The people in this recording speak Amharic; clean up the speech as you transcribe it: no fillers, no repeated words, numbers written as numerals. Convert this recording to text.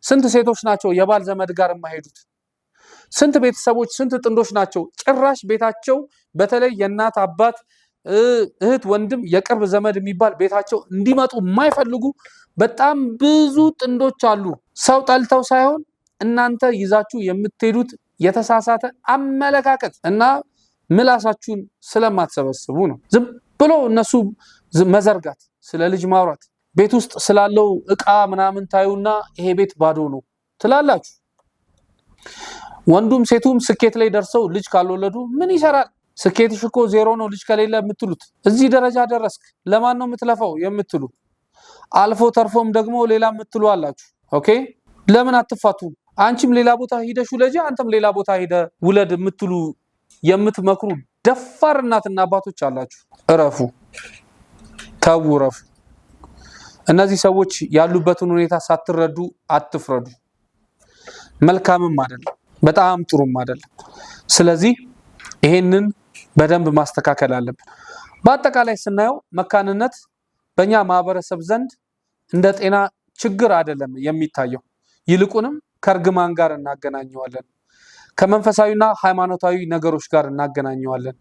ስንት ሴቶች ናቸው የባል ዘመድ ጋር የማይሄዱት? ስንት ቤተሰቦች ስንት ጥንዶች ናቸው ጭራሽ ቤታቸው በተለይ የእናት አባት እህት ወንድም የቅርብ ዘመድ የሚባል ቤታቸው እንዲመጡ የማይፈልጉ በጣም ብዙ ጥንዶች አሉ። ሰው ጠልተው ሳይሆን እናንተ ይዛችሁ የምትሄዱት የተሳሳተ አመለካከት እና ምላሳችሁን ስለማትሰበስቡ ነው። ዝም ብሎ እነሱ መዘርጋት፣ ስለ ልጅ ማውራት፣ ቤት ውስጥ ስላለው እቃ ምናምን ታዩና ይሄ ቤት ባዶ ነው ትላላችሁ። ወንዱም ሴቱም ስኬት ላይ ደርሰው ልጅ ካልወለዱ ምን ይሰራል? ስኬትሽ እኮ ዜሮ ነው ልጅ ከሌለ የምትሉት። እዚህ ደረጃ ደረስክ ለማን ነው የምትለፋው የምትሉ፣ አልፎ ተርፎም ደግሞ ሌላ የምትሉ አላችሁ። ኦኬ ለምን አትፋቱ? አንቺም ሌላ ቦታ ሄደሽ ውለጂ፣ አንተም ሌላ ቦታ ሄደ ውለድ የምትሉ የምትመክሩ ደፋር እናትና አባቶች አላችሁ። እረፉ፣ ተው፣ እረፉ። እነዚህ ሰዎች ያሉበትን ሁኔታ ሳትረዱ አትፍረዱ። መልካምም አይደለም፣ በጣም ጥሩም አይደለም። ስለዚህ ይሄንን በደንብ ማስተካከል አለብን። በአጠቃላይ ስናየው መካንነት በእኛ ማህበረሰብ ዘንድ እንደ ጤና ችግር አይደለም የሚታየው፣ ይልቁንም ከእርግማን ጋር እናገናኘዋለን፣ ከመንፈሳዊና ሃይማኖታዊ ነገሮች ጋር እናገናኘዋለን።